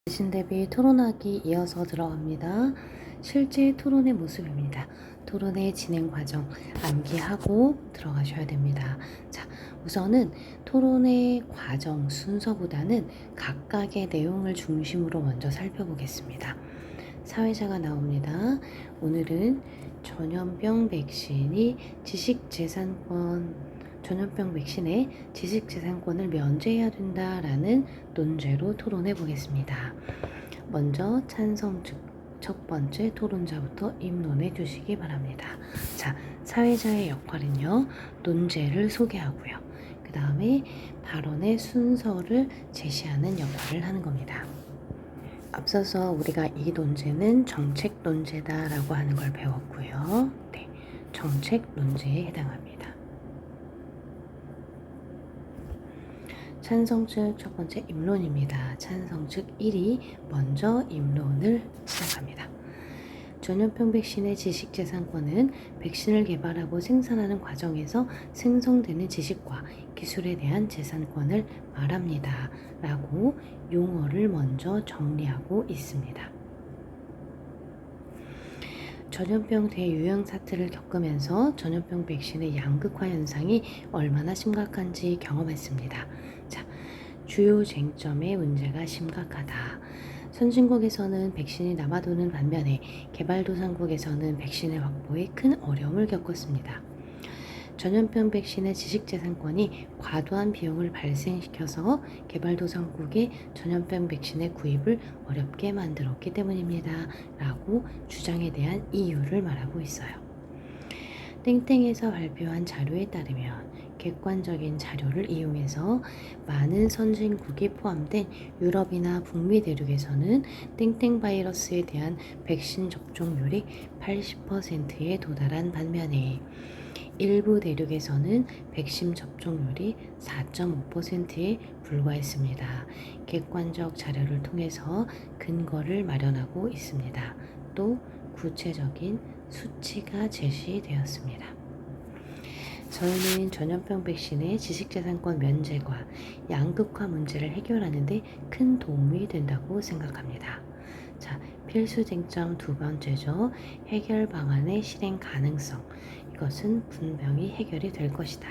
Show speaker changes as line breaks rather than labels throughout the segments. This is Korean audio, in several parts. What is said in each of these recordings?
대신 대비 토론하기 이어서 들어갑니다. 실제 토론의 모습입니다. 토론의 진행 과정 암기하고 들어가셔야 됩니다. 자, 우선은 토론의 과정 순서보다는 각각의 내용을 중심으로 먼저 살펴보겠습니다. 사회자가 나옵니다. 오늘은 전염병 백신이 전염병 백신의 지식재산권을 면제해야 된다라는 논제로 토론해 보겠습니다. 먼저 찬성 측 첫 번째 토론자부터 입론해 주시기 바랍니다. 자, 사회자의 역할은요, 논제를 소개하고요. 그 다음에 발언의 순서를 제시하는 역할을 하는 겁니다. 앞서서 우리가 이 논제는 정책 논제다라고 하는 걸 배웠고요. 네, 정책 논제에 해당합니다. 찬성 측 첫 번째 입론입니다. 찬성 측 1위 먼저 입론을 시작합니다. 전염병 백신의 지식재산권은 백신을 개발하고 생산하는 과정에서 생성되는 지식과 기술에 대한 재산권을 말합니다. 라고 용어를 먼저 정리하고 있습니다. 전염병 대유행 사태를 겪으면서 전염병 백신의 양극화 현상이 얼마나 심각한지 경험했습니다. 자, 주요 쟁점의 문제가 심각하다. 선진국에서는 백신이 남아도는 반면에 개발도상국에서는 백신의 확보에 큰 어려움을 겪었습니다. 전염병 백신의 지식재산권이 과도한 비용을 발생시켜서 개발도상국의 전염병 백신의 구입을 어렵게 만들었기 때문입니다. 라고 주장에 대한 이유를 말하고 있어요. 땡땡에서 발표한 자료에 따르면 객관적인 자료를 이용해서 많은 선진국이 포함된 유럽이나 북미 대륙에서는 땡땡 바이러스에 대한 백신 접종률이 80%에 도달한 반면에 일부 대륙에서는 백신 접종률이 4.5%에 불과했습니다. 객관적 자료를 통해서 근거를 마련하고 있습니다. 또 구체적인 수치가 제시되었습니다. 저희는 전염병 백신의 지식재산권 면제과 양극화 문제를 해결하는 데 큰 도움이 된다고 생각합니다. 자, 필수 쟁점 두 번째죠. 해결 방안의 실행 가능성. 이것은 분명히 해결이 될 것이다.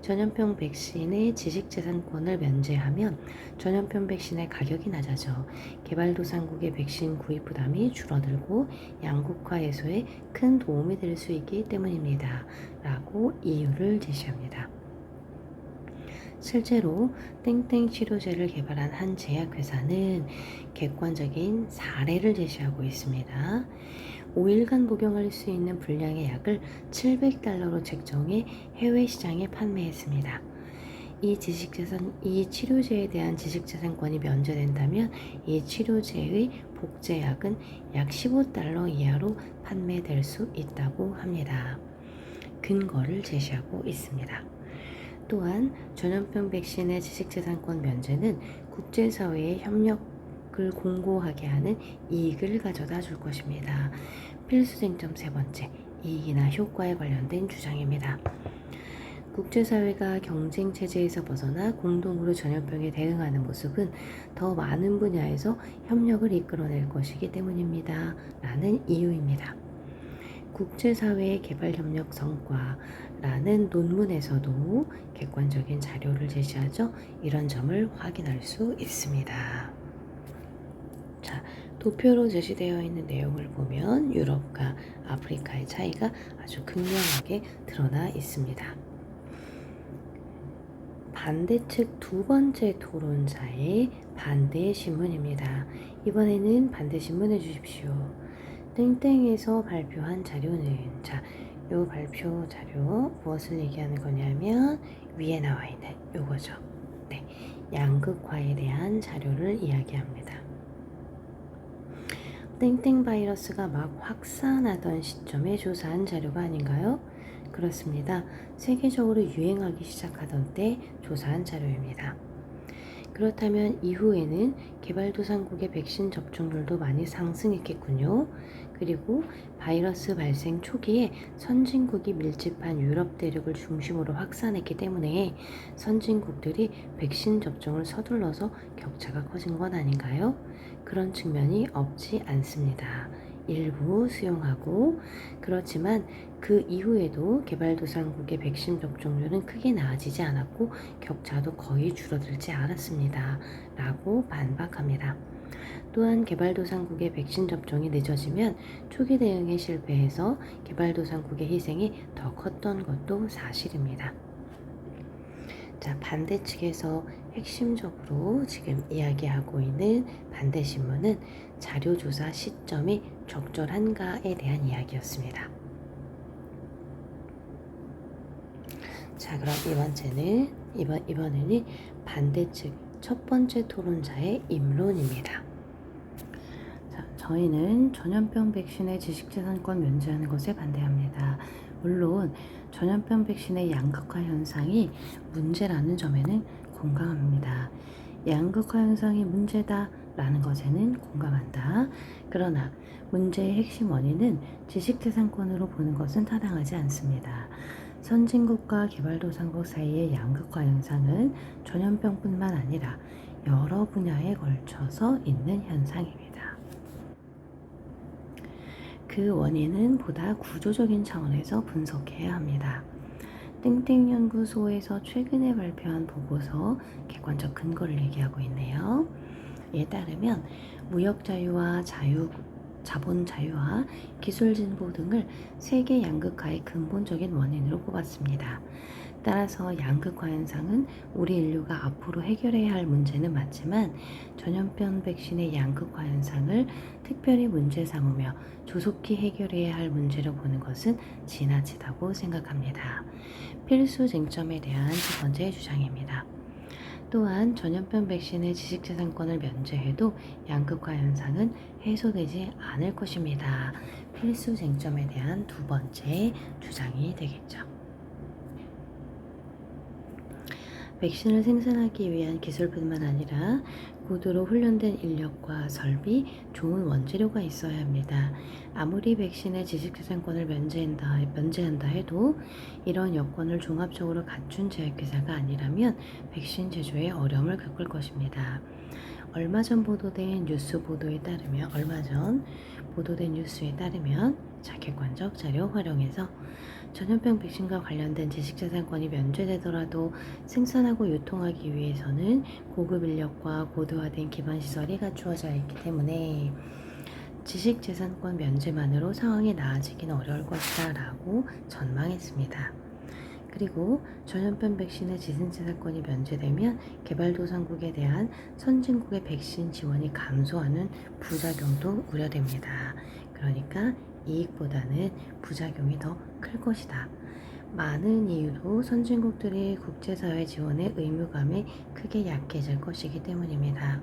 전염병 백신의 지식재산권을 면제하면 전염병 백신의 가격이 낮아져 개발도상국의 백신 구입 부담이 줄어들고 양극화 해소에 큰 도움이 될 수 있기 때문입니다. 라고 이유를 제시합니다. 실제로 땡땡 치료제를 개발한 한 제약회사는 객관적인 사례를 제시하고 있습니다. 5일간 복용할 수 있는 분량의 약을 $700로 책정해 해외 시장에 판매했습니다. 이 치료제에 대한 지식재산권이 면제된다면 이 치료제의 복제약은 약 $15 이하로 판매될 수 있다고 합니다. 근거를 제시하고 있습니다. 또한 전염병 백신의 지식재산권 면제는 국제사회의 협력을 공고하게 하는 이익을 가져다 줄 것입니다. 필수 쟁점 세 번째, 이익이나 효과에 관련된 주장입니다. 국제사회가 경쟁 체제에서 벗어나 공동으로 전염병에 대응하는 모습은 더 많은 분야에서 협력을 이끌어낼 것이기 때문입니다. 라는 이유입니다. 국제사회의 개발협력 성과라는 논문에서도 객관적인 자료를 제시하죠. 이런 점을 확인할 수 있습니다. 자, 도표로 제시되어 있는 내용을 보면 유럽과 아프리카의 차이가 아주 극명하게 드러나 있습니다. 반대측 두 번째 토론자의 반대 신문입니다. 이번에는 반대 신문해 주십시오. 땡땡에서 발표한 자료는, 자, 요 발표 자료 무엇을 얘기하는 거냐면 위에 나와 있는 요거죠. 네, 양극화에 대한 자료를 이야기합니다. 땡땡 바이러스가 막 확산하던 시점에 조사한 자료가 아닌가요? 그렇습니다. 세계적으로 유행하기 시작하던 때 조사한 자료입니다. 그렇다면 이후에는 개발도상국의 백신 접종률도 많이 상승했겠군요. 그리고 바이러스 발생 초기에 선진국이 밀집한 유럽 대륙을 중심으로 확산했기 때문에 선진국들이 백신 접종을 서둘러서 격차가 커진 건 아닌가요? 그런 측면이 없지 않습니다. 일부 수용하고, 그렇지만 그 이후에도 개발도상국의 백신 접종률은 크게 나아지지 않았고 격차도 거의 줄어들지 않았습니다. 라고 반박합니다. 또한 개발도상국의 백신 접종이 늦어지면 초기 대응에 실패해서 개발도상국의 희생이 더 컸던 것도 사실입니다. 자, 반대 측에서 핵심적으로 지금 이야기하고 있는 반대 신문은 자료조사 시점이 적절한가에 대한 이야기였습니다. 자, 그럼 이번에는 반대측 첫 번째 토론자의 입론입니다. 자, 저희는 전염병 백신의 지식재산권 면제하는 것에 반대합니다. 물론 전염병 백신의 양극화 현상이 문제라는 점에는 공감합니다. 양극화 현상이 문제다라는 것에는 공감한다. 그러나 문제의 핵심 원인은 지식재산권으로 보는 것은 타당하지 않습니다. 선진국과 개발도상국 사이의 양극화 현상은 전염병뿐만 아니라 여러 분야에 걸쳐서 있는 현상입니다. 그 원인은 보다 구조적인 차원에서 분석해야 합니다. 땡땡 연구소에서 최근에 발표한 보고서 객관적 근거를 얘기하고 있네요. 이에 따르면 무역 자유와 자본 자유와 기술 진보 등을 세계 양극화의 근본적인 원인으로 꼽았습니다. 따라서 양극화 현상은 우리 인류가 앞으로 해결해야 할 문제는 맞지만 전염병 백신의 양극화 현상을 특별히 문제 삼으며 조속히 해결해야 할 문제로 보는 것은 지나치다고 생각합니다. 필수 쟁점에 대한 첫 번째 주장입니다. 또한 전염병 백신의 지식재산권을 면제해도 양극화 현상은 해소되지 않을 것입니다. 필수 쟁점에 대한 두 번째 주장이 되겠죠. 백신을 생산하기 위한 기술뿐만 아니라 고도로 훈련된 인력과 설비, 좋은 원재료가 있어야 합니다. 아무리 백신의 지식재산권을 면제한다 해도 이런 여건을 종합적으로 갖춘 제약회사가 아니라면 백신 제조에 어려움을 겪을 것입니다. 얼마 전 보도된 뉴스에 따르면 객관적 자료 활용해서 전염병 백신과 관련된 지식재산권이 면제되더라도 생산하고 유통하기 위해서는 고급 인력과 고도화된 기반시설이 갖추어져야 했기 때문에 지식재산권 면제만으로 상황이 나아지긴 어려울 것이다 라고 전망했습니다. 그리고 전염병 백신의 지식재산권이 면제되면 개발도상국에 대한 선진국의 백신 지원이 감소하는 부작용도 우려됩니다. 그러니까 이익보다는 부작용이 더 클 것이다. 많은 이유로 선진국들이 국제사회 지원의 의무감이 크게 약해질 것이기 때문입니다.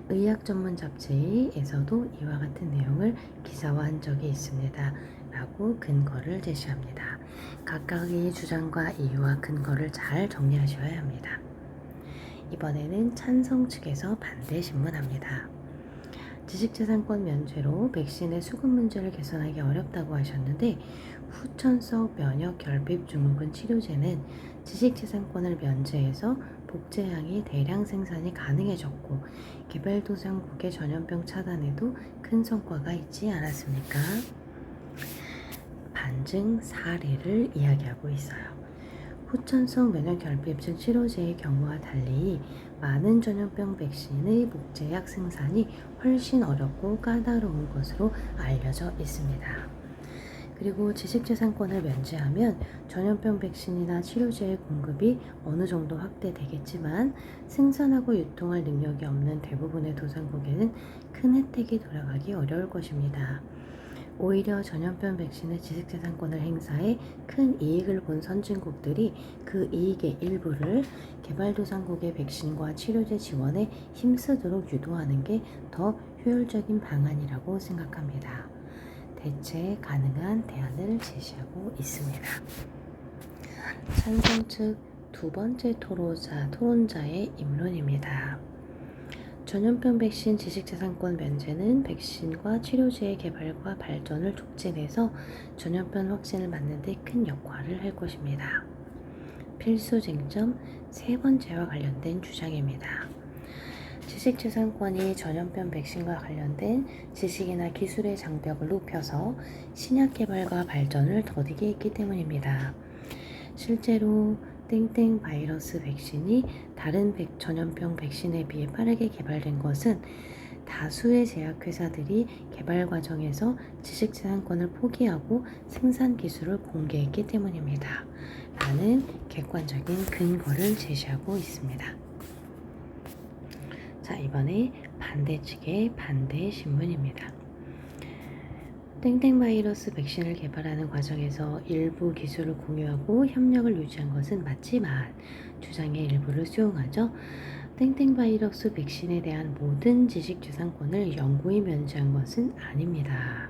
의학 전문 잡지에서도 이와 같은 내용을 기사화한 적이 있습니다. 라고 근거를 제시합니다. 각각의 주장과 이유와 근거를 잘 정리하셔야 합니다. 이번에는 찬성 측에서 반대 신문합니다. 지식재산권 면제로 백신의 수급 문제를 개선하기 어렵다고 하셨는데 후천성 면역 결핍 증후군 치료제는 지식재산권을 면제해서 복제량이 대량 생산이 가능해졌고 개발도상국의 전염병 차단에도 큰 성과가 있지 않았습니까? 반증 사례를 이야기하고 있어요. 후천성 면역결핍증 치료제의 경우와 달리 많은 전염병 백신의 복제약 생산이 훨씬 어렵고 까다로운 것으로 알려져 있습니다. 그리고 지식재산권을 면제하면 전염병 백신이나 치료제의 공급이 어느 정도 확대되겠지만 생산하고 유통할 능력이 없는 대부분의 도상국에는 큰 혜택이 돌아가기 어려울 것입니다. 오히려 전염병 백신의 지식재산권을 행사해 큰 이익을 본 선진국들이 그 이익의 일부를 개발도상국의 백신과 치료제 지원에 힘쓰도록 유도하는 게 더 효율적인 방안이라고 생각합니다. 대체 가능한 대안을 제시하고 있습니다. 찬성 측 두 번째 토론자의 입론입니다. 전염병 백신 지식재산권 면제는 백신과 치료제의 개발과 발전을 촉진해서 전염병 확진을 막는 데 큰 역할을 할 것입니다. 필수 쟁점 세 번째와 관련된 주장입니다. 지식재산권이 전염병 백신과 관련된 지식이나 기술의 장벽을 높여서 신약 개발과 발전을 더디게 했기 때문입니다. 실제로 땡땡 바이러스 백신이 다른 전염병 백신에 비해 빠르게 개발된 것은 다수의 제약회사들이 개발 과정에서 지식재산권을 포기하고 생산 기술을 공개했기 때문입니다. 라는 객관적인 근거를 제시하고 있습니다. 자, 이번에 반대 측의 반대 신문입니다. 땡땡 바이러스 백신을 개발하는 과정에서 일부 기술을 공유하고 협력을 유지한 것은 맞지만 주장의 일부를 수용하죠. 땡땡 바이러스 백신에 대한 모든 지식재산권을 영구히 면제한 것은 아닙니다.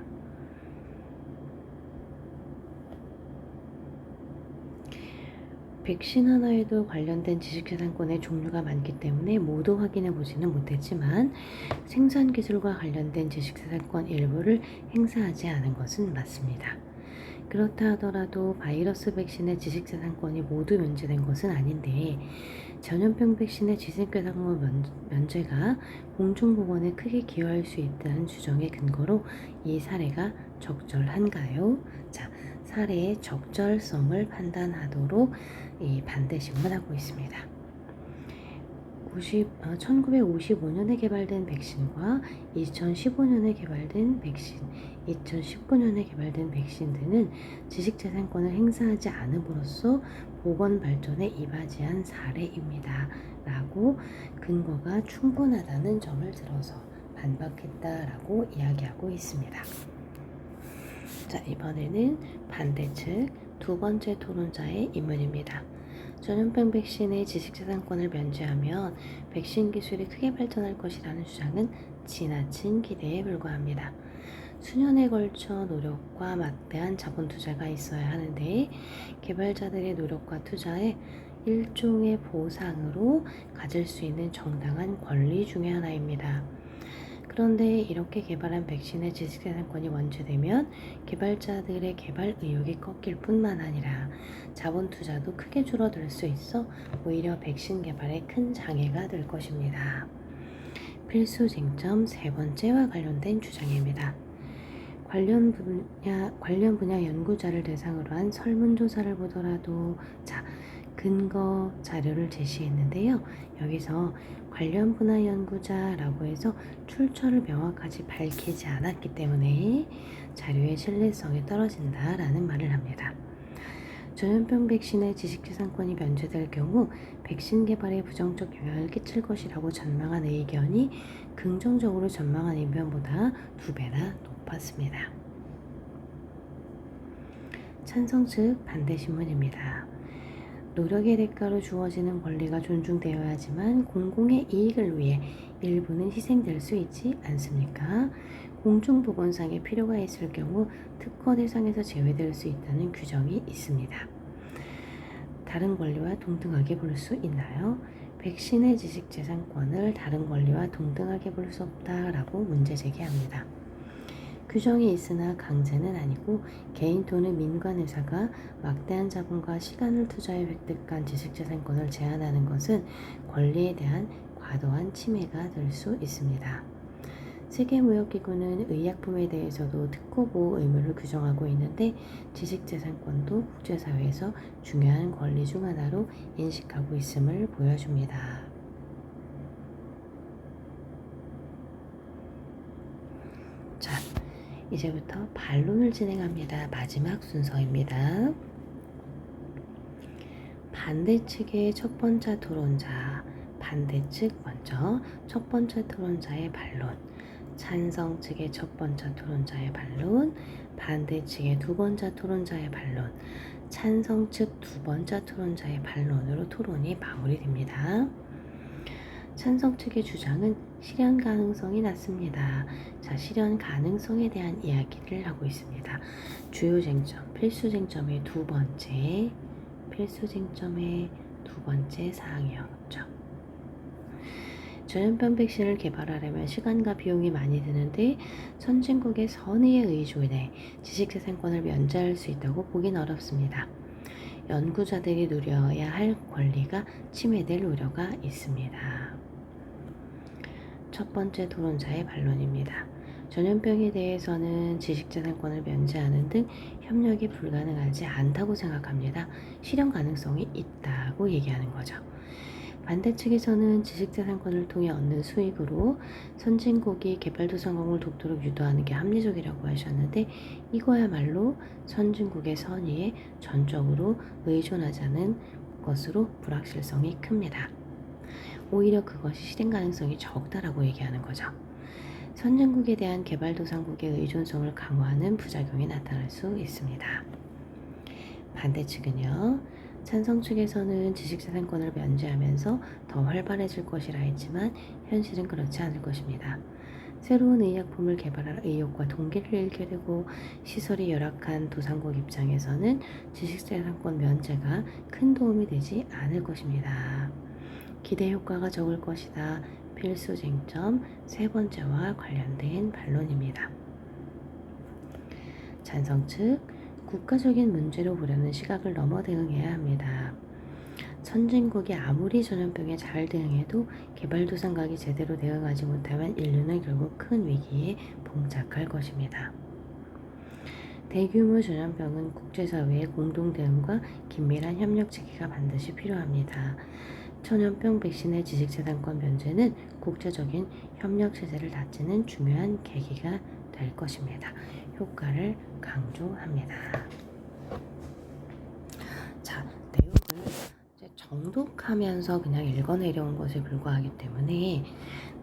백신 하나에도 관련된 지식재산권의 종류가 많기 때문에 모두 확인해 보지는 못했지만 생산 기술과 관련된 지식재산권 일부를 행사하지 않은 것은 맞습니다. 그렇다 하더라도 바이러스 백신의 지식재산권이 모두 면제된 것은 아닌데 전염병 백신의 지식재산권 면제가 공중보건에 크게 기여할 수 있다는 주장의 근거로 이 사례가 적절한가요? 자, 사례의 적절성을 판단하도록 이 반대 신문하고 있습니다. 1955년에 개발된 백신과 2015년에 개발된 백신, 2019년에 개발된 백신 등은 지식재산권을 행사하지 않음으로써 보건 발전에 이바지한 사례입니다. 라고 근거가 충분하다는 점을 들어서 반박했다라고 이야기하고 있습니다. 자, 이번에는 반대측 두 번째 토론자의 입문입니다. 전염병 백신의 지식재산권을 면제하면 백신 기술이 크게 발전할 것이라는 주장은 지나친 기대에 불과합니다. 수년에 걸쳐 노력과 막대한 자본 투자가 있어야 하는데 개발자들의 노력과 투자에 일종의 보상으로 가질 수 있는 정당한 권리 중의 하나입니다. 그런데 이렇게 개발한 백신의 지식재산권이 원죄되면 개발자들의 개발 의욕이 꺾일 뿐만 아니라 자본 투자도 크게 줄어들 수 있어 오히려 백신 개발에 큰 장애가 될 것입니다. 필수 쟁점 세 번째와 관련된 주장입니다. 관련 분야 연구자를 대상으로 한 설문조사를 보더라도 근거 자료를 제시했는데요. 여기서 관련 분야 연구자라고 해서 출처를 명확하게 밝히지 않았기 때문에 자료의 신뢰성이 떨어진다라는 말을 합니다. 전염병 백신의 지식재산권이 면제될 경우 백신 개발에 부정적 영향을 끼칠 것이라고 전망한 의견이 긍정적으로 전망한 의견보다 2배나 높았습니다. 찬성 측 반대 신문입니다. 노력의 대가로 주어지는 권리가 존중되어야 하지만 공공의 이익을 위해 일부는 희생될 수 있지 않습니까? 공중보건상의 필요가 있을 경우 특허 대상에서 제외될 수 있다는 규정이 있습니다. 다른 권리와 동등하게 볼 수 있나요? 백신의 지식재산권을 다른 권리와 동등하게 볼 수 없다라고 문제 제기합니다. 규정이 있으나 강제는 아니고 개인 또는 민간 회사가 막대한 자본과 시간을 투자해 획득한 지식재산권을 제한하는 것은 권리에 대한 과도한 침해가 될 수 있습니다. 세계무역기구는 의약품에 대해서도 특허 보호 의무를 규정하고 있는데 지식재산권도 국제사회에서 중요한 권리 중 하나로 인식하고 있음을 보여줍니다. 자, 이제부터 반론을 진행합니다. 마지막 순서입니다. 반대측의 첫 번째 토론자, 반대측 먼저 첫 번째 토론자의 반론, 찬성 측의 첫 번째 토론자의 반론, 반대 측의 두 번째 토론자의 반론, 찬성 측 두 번째 토론자의 반론으로 토론이 마무리됩니다. 찬성 측의 주장은 실현 가능성이 낮습니다. 자, 실현 가능성에 대한 이야기를 하고 있습니다. 주요 쟁점, 필수 쟁점의 두 번째 두 번째 사항이었죠. 전염병 백신을 개발하려면 시간과 비용이 많이 드는데 선진국의 선의에 의존해 지식재산권을 면제할 수 있다고 보긴 어렵습니다. 연구자들이 누려야 할 권리가 침해될 우려가 있습니다. 첫 번째 토론자의 반론입니다. 전염병에 대해서는 지식재산권을 면제하는 등 협력이 불가능하지 않다고 생각합니다. 실현 가능성이 있다고 얘기하는 거죠. 반대 측에서는 지식재산권을 통해 얻는 수익으로 선진국이 개발도상국을 돕도록 유도하는 게 합리적이라고 하셨는데 이거야말로 선진국의 선의에 전적으로 의존하자는 것으로 불확실성이 큽니다. 오히려 그것이 실현 가능성이 적다라고 얘기하는 거죠. 선진국에 대한 개발도상국의 의존성을 강화하는 부작용이 나타날 수 있습니다. 반대 측은요. 찬성 측에서는 지식재산권을 면제하면서 더 활발해질 것이라 했지만 현실은 그렇지 않을 것입니다. 새로운 의약품을 개발할 의욕과 동기를 잃게 되고 시설이 열악한 도상국 입장에서는 지식재산권 면제가 큰 도움이 되지 않을 것입니다. 기대 효과가 적을 것이다. 필수 쟁점 세 번째와 관련된 반론입니다. 찬성 측 국가적인 문제로 보려는 시각을 넘어 대응해야 합니다. 선진국이 아무리 전염병에 잘 대응해도 개발도상국이 제대로 대응하지 못하면 인류는 결국 큰 위기에 봉착할 것입니다. 대규모 전염병은 국제사회의 공동 대응과 긴밀한 협력 체계가 반드시 필요합니다. 전염병 백신의 지식재산권 면제는 국제적인 협력 체제를 다지는 중요한 계기가 될 것입니다. 효과를 강조합니다. 자, 내용을 이제 정독하면서 그냥 읽어내려온 것에 불과하기 때문에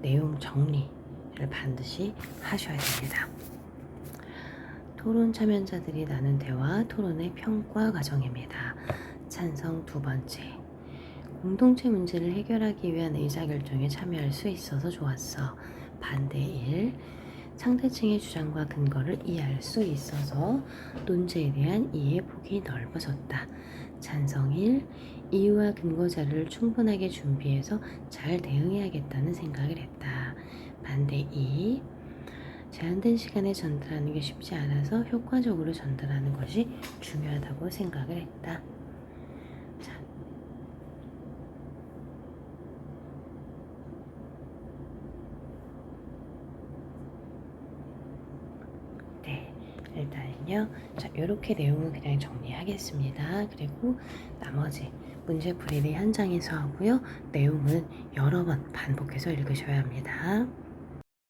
내용 정리를 반드시 하셔야 됩니다. 토론 참여자들이 나눈 대화, 토론의 평가 과정입니다. 찬성 두 번째. 공동체 문제를 해결하기 위한 의사결정에 참여할 수 있어서 좋았어. 반대 1. 상대층의 주장과 근거를 이해할 수 있어서 논제에 대한 이해 폭이 넓어졌다. 찬성 1. 이유와 근거 자료를 충분하게 준비해서 잘 대응해야겠다는 생각을 했다. 반대 2. 제한된 시간에 전달하는 게 쉽지 않아서 효과적으로 전달하는 것이 중요하다고 생각을 했다. 자, 네, 일단은요. 자, 이렇게 내용을 그냥 정리하겠습니다. 그리고 나머지 문제풀이를 현장에서 하고요. 내용은 여러 번 반복해서 읽으셔야 합니다.